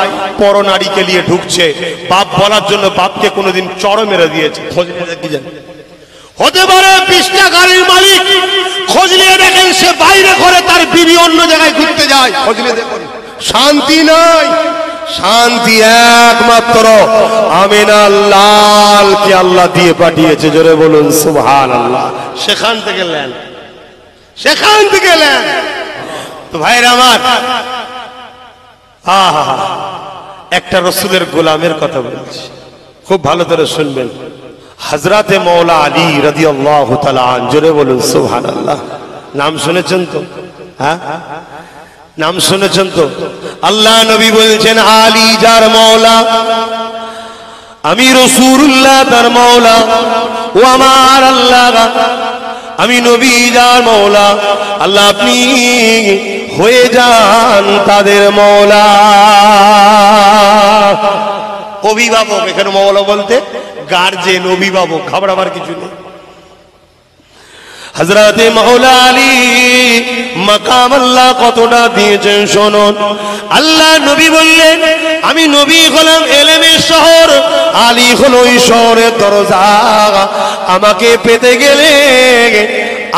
পর নারীকে নিয়ে ঢুকছে, বাপ বলার জন্য বাপকে কোনোদিন চড় মেরে দিয়েছে, খোঁজ নিয়ে দেখেন। হতে পারে 20টা গাড়ির মালিক, খোঁজ নিয়ে দেখেন সে বাইরে করে তার বিবি অন্য জায়গায় ঘুরতে যায়, খোঁজ নিয়ে দেখুন। শান্তি নাই, শান্তি একমাত্র আমিনার লালকে আল্লাহ দিয়ে পাঠিয়েছে। জোরে বলুন সুবহানাল্লাহ। সেখান থেকে নেন, সেখান থেকে নেন। তো ভাইরা আমার, একটা রসুলের গোলামের কথা বলছি, খুব ভালো করে শুনবেন। হযরতে মওলা আলী রাদিয়াল্লাহু তাআলা আনহু। জোরে বলুন সুবহানাল্লাহ। নাম শুনেছেন তো? হ্যাঁ, নাম শুনেছেন তো? আল্লাহ নবী বলছেন, আলী যার মওলা, আমি রাসূলুল্লাহ তার মওলা, ও আমার আল্লাহ, আমি নবী যার মওলা, আল্লাহ আপনি হয়ে যান তাদের মওলা। অভিভাবক, এখানে মওলা বলতে গার্জেন, অভিভাবক, ঘাবড়াবার কিছু নেই। হযরতে মাওলা আলী মাকাম আল্লাহ কতটা দিয়েছেন শুনুন। আল্লাহ নবী বললেন, আমি নবী হলাম ইলমের শহর, আলী হলো ওই শহরের দরজা। আমাকে পেতে গেলে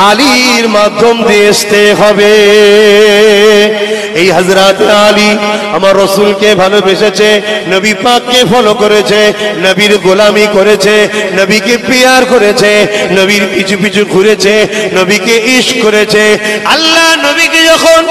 আলীর মাধ্যম দিয়ে আসতে হবে। এই হযরত আলী আমার রাসূলকে ভালোবেসেছে, নবী পাককে ফলো করেছে, নবীর গোলামি করেছে, নবীকে প্যার করেছে, নবীর পিছু পিছু ঘুরেছে, নবীকে ইশক করেছে। আল্লাহ নবীকে যখন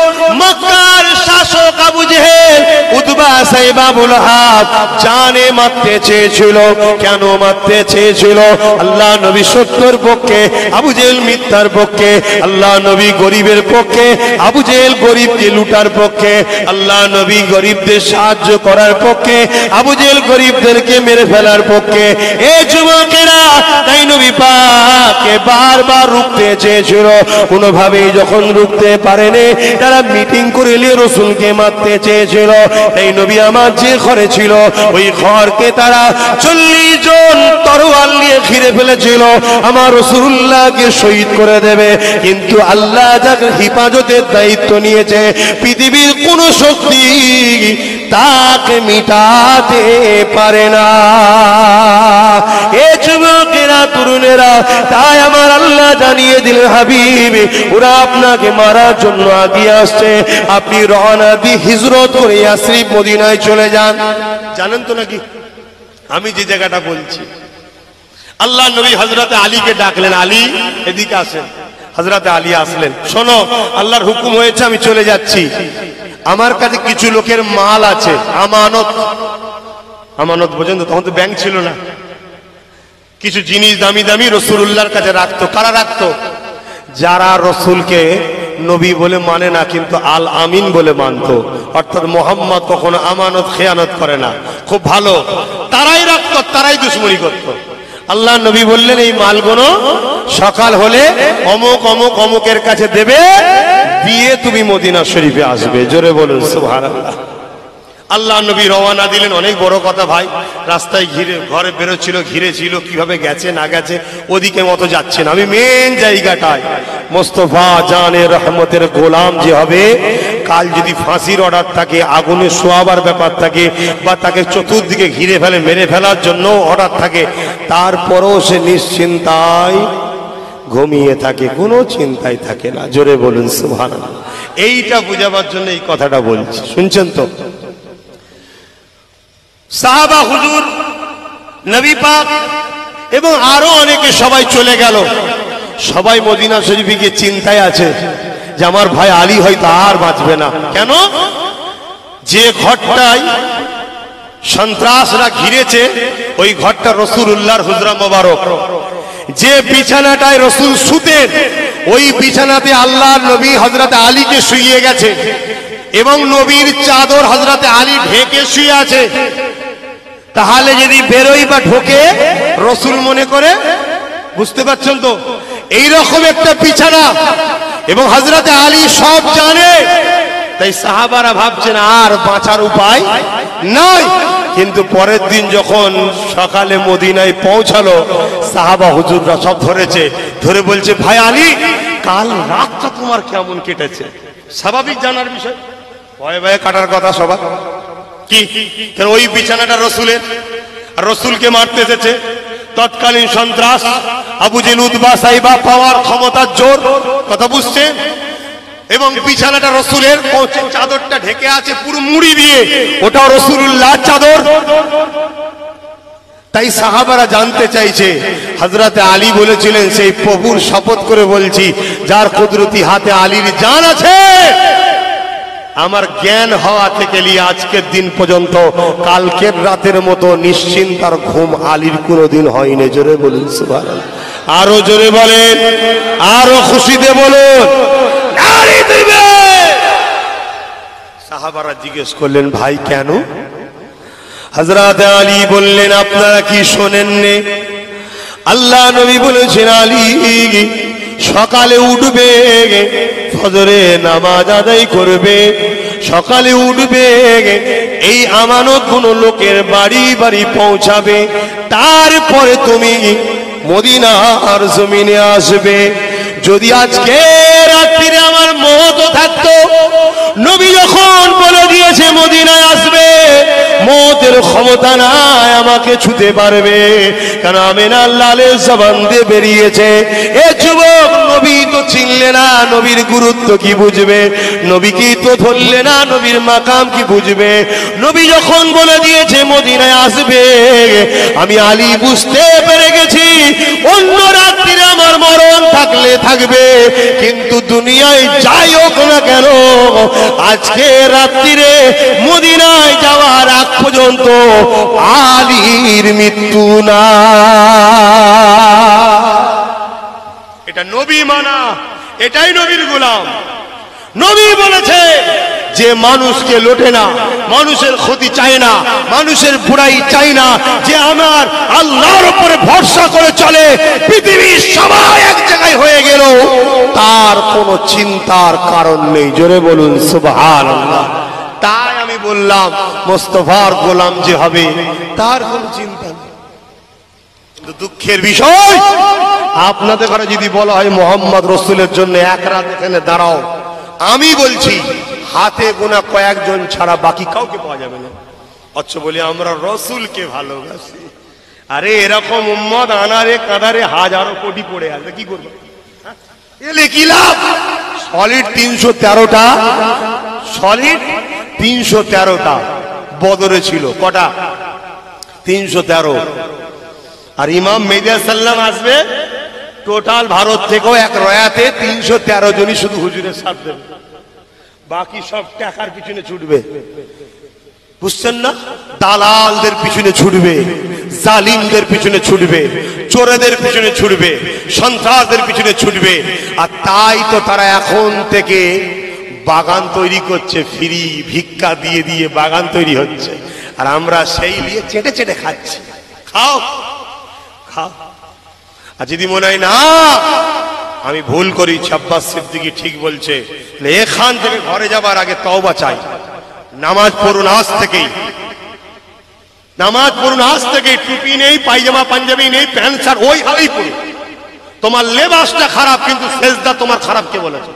মক্কার শাসক আবু জেহেল, উতবা, সাইবা, আবু লাহাব জানে মারতে চেয়েছিল। কেন মারতে চেয়েছিল? আল্লাহ নবী সত্যের পক্ষে, আবু জেহেল মিথ্যার পক্ষে, আল্লাহ নবী গরিবের পক্ষে, আবু জেহেল গরিবকে লুটার পক্ষে, আল্লাহ নবী গরিবদের সাহায্য করার পক্ষে, আবু জেহেল গরিবদেরকে মেরে ফেলার পক্ষে। এই যুবকেরা তাই নবী পাককে বারবার রুখতে চেয়েছিল, কোনোভাবেই যখন রুখতে পারেনি তারা মিটিং করে নিয়ে রাসূলকে মারতে চেয়েছিল। তাই নবী আমার যে ঘরে ছিল ওই ঘরকে তারা 40 জন তরোয়াল নিয়ে ঘিরে ফেলেছিল, আমার রাসূলুল্লাহকে শহীদ করে দেবে। কিন্তু আল্লাহ যাকে হিফাজতের দায়িত্ব নিয়েছে, পৃথিবীর কোন শক্তি তাকে মিটাতে পারে না। এ যুবকেরা, তরুণেরা, তাই আমার আল্লাহ জানিয়ে দিলেন, হাবিব ওরা আপনাকে মারার জন্য আগিয়ে আসছে, আপনি রওনা দিয়ে হিজরত করে ইয়াসরিব মদিনায় চলে যান। জানেন তো নাকি আমি যে জায়গাটা বলছি? আল্লাহ নবী হযরতে আলীকে ডাকলেন, আলী এদিকে আসেন। হযরতে আলী আসলেন, শোনো আল্লাহর হুকুম হয়েছে, আমি চলে যাচ্ছি, আমার কাছে কিছু লোকের মাল আছে, আমানত। আমানত বোঝেন তো? তখন তো ব্যাংক ছিল না। কিছু জিনিস দামি দামি রাসূলুল্লাহর কাছে রাখতো। কারা রাখতো? যারা রাসূলকে নবী বলে মানে না, কিন্তু আল আমিন বলে মানতো, অর্থাৎ মোহাম্মদ কখনো আমানত খেয়ানত করে না, খুব ভালো, তারাই রাখতো, তারাই দুশমনি করতো। আল্লাহ নবী বললেন, এই মালগুলো সকাল হলে অমুক অমুক অমুকের কাছে দেবে, দিয়ে তুমি মদিনা শরীফে আসবে। জোরে বলুন সুবহানাল্লাহ। আল্লাহ নবী রওনা দিলেন। অনেক বড় কথা ভাই, রাস্তায় ঘিরে ঘরে বেরোচ্ছিল, ঘিরে ছিল, কিভাবে গেছে না গেছে ওদিকে মতো যাচ্ছে না। আমি মেন জায়গাটায়, মোস্তফা জানে রহমতের গোলাম যে হবে, কাল যদি ফাঁসির অর্ডার থাকে, আগুনে শোয়াবার ব্যাপার থাকে, বা তাকে চতুর্দিকে ঘিরে ফেলে মেরে ফেলার জন্য অর্ডার থাকে, তারপরও সে নিশ্চিন্তায় ঘুমিয়ে থাকে, কোনো চিন্তাই থাকে না। জোরে বলুন সুবহানাল্লাহ। এইটা বুঝাবার জন্য এই কথাটা বলছি, শুনছেন তো? সাহাবা হুজুর, নবী পাক এবং আরো অনেকে সবাই চলে গেল। সবাই মদিনা শরীফে গিয়ে চিন্তায় আছে যে আমার ভাই আলী হয়তো আর বাঁচবে না। কেন? যে ঘরটায় সন্ত্রাসরা ঘিরেছে ওই ঘরটা রাসূলুল্লাহর হুজরা মোবারক। যে বিছানাটায় রাসূল শুতেন ওই বিছানাতে আল্লাহর নবী হযরতে আলীকে শুইয়ে গেছে, এবং নবীর চাদর হযরতে আলী ঢেকে শুয়ে আছে। তাহলে যদি বেরোই বা ঢোকে রাসূল মনে করে, বুঝতে পারছেন তো? এইরকম একটা বিছানা, এবং হযরতে আলী সব জানে। তাই সাহাবারা ভাবছেন আর বাঁচার উপায় নাই। কিন্তু পরের দিন যখন সকালে মদিনায় পৌঁছালো, সাহাবা হুজুররা সব ধরেছে, ধরে বলছে, ভাই আলী, কাল রাতটা তোমার কেমন কেটেছে? স্বাভাবিক জানার বিষয়, ভয়ে ভয়ে কাটার কথা সবার। কি? কারণ ওই বিছানাটা রাসূলের, আর রাসূলকে মারতে এসেছে তৎকালীন সন্ত্রাস আবু জেহেল, উতবা, সাইবা, পাওয়ার ক্ষমতার জোর, কথা বুঝছেন? এবং বিছানাটা রাসূলের, চাদরটা ঢেকে আছে পুরো মুড়ি দিয়ে, ওটাও রাসূলুল্লাহর চাদর। তাই সাহাবারা জানতে চাইছে, হযরতে আলী বলেছিলেন, সেই প্রভুর শপথ করে বলছি যার কুদরতি হাতে আলীর জান আছে, আমার জ্ঞান হওয়া থেকে নিয়ে আজকের দিন পর্যন্ত কালকের রাতের মতো নিশ্চিন্তার ঘুম আলীর কোনোদিন হয়নি। জোরে বলুন সুবহানাল্লাহ। আরো জোরে বলেন, আরো খুশিতে বলুন, নারী দিবে। সাহাবারা জিজ্ঞেস করলেন, ভাই কেন? হযরতে আলী বললেন, আপনারা কি শোনেননি? আল্লাহ নবী বলেছেন, আলী সকালে উঠবে, ফজরে নামাজ আদায় করবে, সকালে উঠবে, এই আমানত গুলো লোকের বাড়ি বাড়ি পৌঁছাবে, তারপরে তুমি মদিনার জমিনে আসবে। যদি আজকে রাত্রিরে আমার মত থাকতো, নবী যখন বলে দিয়েছে মদিনায় আসবে, মতের ক্ষমতা নাই আমাকে ছুতে পারবে, কারণ আমিনা লালের জবান দিয়ে বেরিয়েছে। এ যুবক, নবী তো চিনলে না, নবীর গুরুত্ব কি বুঝবে? নবীকে তো ধরলে না, নবীর মাকাম কি বুঝবে? নবী যখন বলে দিয়েছে মদিনায় আসবে, আমি আলী বুঝতে পেরে গেছি অন্য রাত্রিরে আমার মরণ থাকলে থাকবে, কিন্তু দুনিয়ায় যাই হোক না কেন আজকে রাত্রিরে মদিনায় যাওয়ার আগ পর্যন্ত আলীর মৃত্যু না। এটা নবী মানা, এটাই নবীর গোলাম। নবী বলেছে যে মানুষকে লোটে না, মানুষের ক্ষতি চায় না, মানুষের বুড়াই চায় না, যে আমার আল্লাহর উপরে ভরসা করে চলে, পৃথিবীর সবাই এক জায়গায় হয়ে গেল, তার কোনো চিন্তার কারণ নেই। জোরে বলুন সুবহানাল্লাহ। তাই আমি বললাম মুস্তাফার গোলাম যে হবে তার কোনো চিন্তা নেই। দুঃখের বিষয়, আপনাদের ঘরে যদি বলা হয় মোহাম্মদ রসুলের জন্য এক রাত এখানে দাঁড়াও, আমি বলছি হাতে গোনা কয়েকজন ছাড়া বাকি কাউকে পাওয়া যাবে না। আচ্ছা বলি আমরা রসুলকে ভালোবাসি, আরে এরকম উম্মত আনারে কাদারে হাজারো কোটি পড়ে আছে, কি করবো? এলে কি লাভ? সলিড 313টা, সলিড 313টা বদরে ছিল। কটা? 313। আর ইমাম মেহেদী সাল্লাম আসবে, টোটাল ভারত থেকেও এক রয়াতে 313 জনই শুধু হুজুরের সাথ দেবে, বাকি সব টাকার পিছনে ছুটবে। বুঝছেন না? দালালদের পিছনে ছুটবে, জালিমদের পিছনে ছুটবে, চোরেদের পিছনে ছুটবে, সন্ত্রাসদের পিছনে ছুটবে। আর তাই তো তারা এখন থেকে বাগান তৈরি করছে, ফ্রি ভিক্ষা দিয়ে দিয়ে বাগান তৈরি হচ্ছে, আর আমরা সেই দিয়ে চেটে চেটে খাচ্ছি। খাও খাও। আর যদি মনে হয় না আমি ভুল করি, আব্বাস সিদ্দিকী ঠিক বলছে, এখান থেকে ঘরে যাবার আগে তওবা চাই, নামাজ পড়ুন আজ থেকেই, নামাজ পড়ুন আজ থেকেই। টুপি নেই, পায়জামা পাঞ্জাবি নেই, প্যান্ট শার্ট ওই হালেই পড়ুন। তোমার লেবাসটা খারাপ, কিন্তু সেজদা তোমার খারাপ কে বলেছে?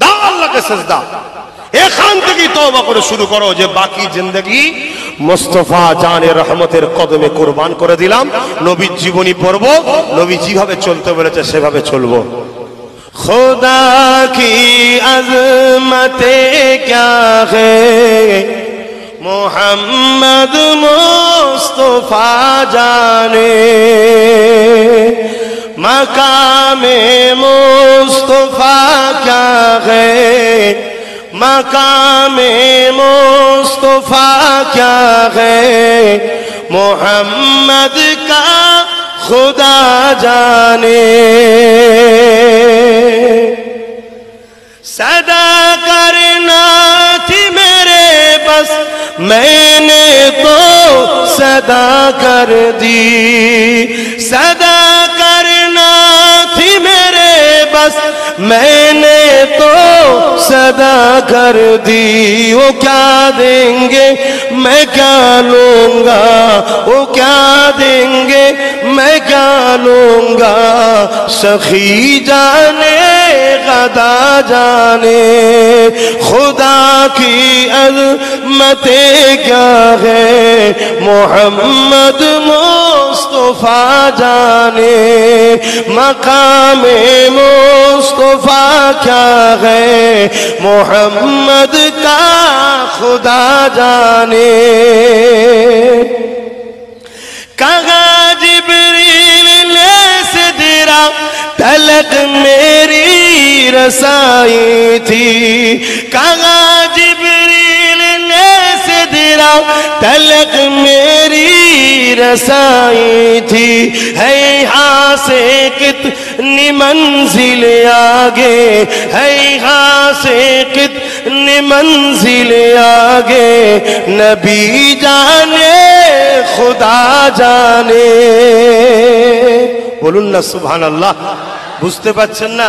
দাও আল্লাহকে সেজদা। এখান থেকেই তওবা করে শুরু করো যে বাকি জিন্দেগি মুস্তাফা জানের রহমতের কদমে কুরবান করে দিলাম। নবীর জীবনী পড়ব, নবী যেভাবে চলতে বলেছে সেভাবে চলবো। खुदा की अज़मते क्या है, मोहम्मद मुस्तफा जाने, मकामे मुस्तफा क्या है, मकामे मुस्तफा क्या है, मोहम्मद का खुदा जाने। सदा करना थी मेरे बस, मैंने तो सदा कर दी, सदा करना थी मेरे बस, मैंने तो सदा कर दी। वो क्या देंगे मैं क्या लूंगा, वो क्या देंगे मैं क्या लूंगा, सखी जाने गदा जाने, खुदा की अज़मते क्या है, मोहम्मद मुस्तफा जाने, मकामे मुस्तफा क्या है, मोहम्मद का खुदा जाने। कहा जिब्रील ने सिदरा तलक मेरी रसाई थी, कहा जिब्रील ने सिदरा तलक मेरी रसाई थी, है यहाँ से कितनी मंजिल आगे, है यहाँ से कितनी मंजिल आगे, नबी जाने खुदा जाने। বলুন না সুবহানাল্লাহ। বুঝতে পারছেন না?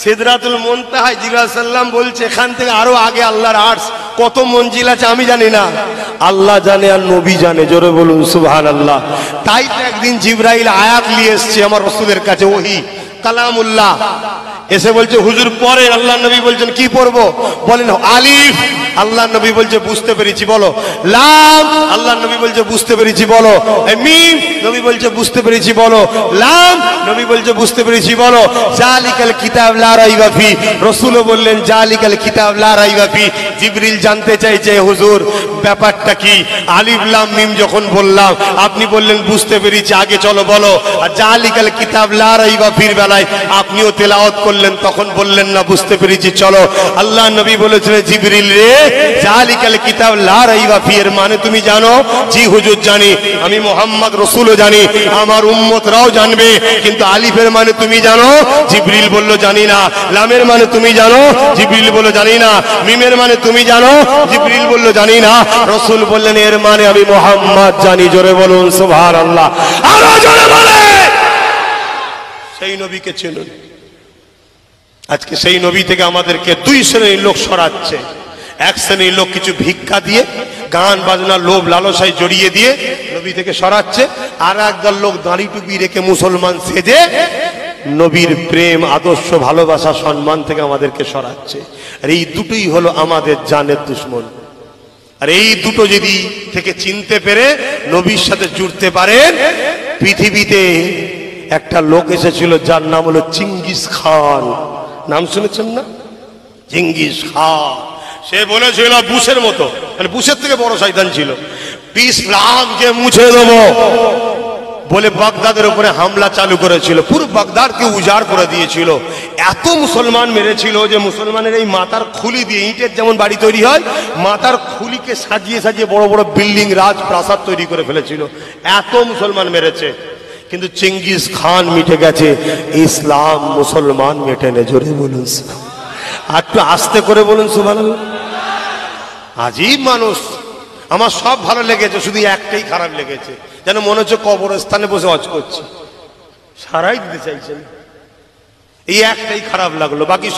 সিদরাতুল মুনতাহায় জিবরাইল সাল্লাম বলছে এখান থেকে আরো আগে আল্লাহর আরশ, কত মঞ্জিল আছে আমি জানি না, আল্লাহ জানে আর নবী জানে। জোরে বলুন সুবহানাল্লাহ। তাই তো একদিন জিবরাইল আয়াত নিয়ে এসেছে আমার রাসূলের কাছে, ওহী কালামুল্লাহ, এসে বলছে হুজুর পড়েন। আল্লাহ নবী বলছেন কি পড়বো? বলেন আলিফ। আল্লাহ নবী বলছে বুঝতে পেরেছি বলো। লাম। আল্লাহ নবী বলছে বুঝতে পেরেছি বলো। মিম। নবী বলছে বুঝতে পেরেছি বলো। লাম। নবী বলছে বুঝতে পেরেছি বলো। জালিকাল কিতাব লা রাইবা ফি। রাসূলও বললেন জালিকাল কিতাব লা রাইবা ফি। জিবরিল জানতে চাইছে হুজুর ব্যাপারটা কি? আলিফ লাম মিম যখন বললাম আপনি বললেন বুঝতে পেরেছি, আগে চলো বলো। আর জালিকাল কিতাব লা রাইবা ফির বেলায় আপনিও তেলাওয়াত করলেন, তখন বললেন না, বুঝতে পেরেছি, চলো। আল্লাহ নবী বলেছিলেন, জিবরিল রে, জালিকাল কিতাব লা রাইবা ফি, এর মানে তুমি জানো? জি হুজুর জানি, আমি মুহাম্মদ রাসূলও জানি, আমার উম্মতরাও জানবে, কিন্তু আলিফের মানে তুমি জানো? জিবরিল বলল জানি না। লামের মানে তুমি জানো? জিবরিল বলল জানি না। মিমের মানে তুমি জানো? জিবরিল বলল জানি না। রাসূল বললেন এর মানে আমি মুহাম্মদ জানি। জোরে বলুন সুবহানাল্লাহ, আরো জোরে বলে। সেই নবীকে চিনুন। আজকে সেই নবী থেকে আমাদেরকে দুই শ্রেণীর লোক সরাচ্ছে। এক শ্রেণীর লোক কিছু ভিক্ষা দিয়ে, গান বাজনা, লোভ লালসায় জড়িয়ে দিয়ে নবী থেকে সরাচ্ছে। আর একদল লোক দাড়ি টুপি রেখে মুসলমান সেজে নবীর প্রেম, আদর্শ, ভালোবাসা, সম্মান থেকে আমাদেরকে সরাচ্ছে। আর এই দুটোই হলো আমাদের জানের দুশ্মন। আর এই দুটো যদি থেকে চিনতে পেরে নবীর সাথে জুড়তে পারেন, পৃথিবীতে একটা লোক এসেছিল যার নাম হলো চেঙ্গিস খান। নাম শুনেছেন না? Genghis Khan. সে বলেছিল বুশের মতো, মানে বুশের থেকে বড় শয়তান ছিল, ইসলামকে মুছে দেবো বলে বাগদাদের উপরে হামলা চালু করেছিল। পুরো বাগদাদকে উজাড় করে দিয়েছিল। এত মুসলমান মেরেছিল যে মুসলমানের এই মাথার খুলি দিয়ে, ইটের যেমন বাড়ি তৈরি হয়, মাথার খুলিকে সাজিয়ে সাজিয়ে বড় বড় বিল্ডিং, রাজপ্রাসাদ তৈরি করে ফেলেছিল। এত মুসলমান মেরেছে, কিন্তু চেঙ্গিস খান মিটে গেছে, ইসলাম মুসলমান মেটেনে। জোরে বলুন, আর একটু আস্তে করে বলুন সুবহানাল্লাহ। আজীব মানুষ। আমার সব ভালো লেগেছে, শুধু একটাই খারাপ লেগেছে, যেন মনে হচ্ছে কবরস্থানে বসে হজ করছি, সারাই দিতে চাইছেন। এই একটাই খারাপ লাগলো, বাকি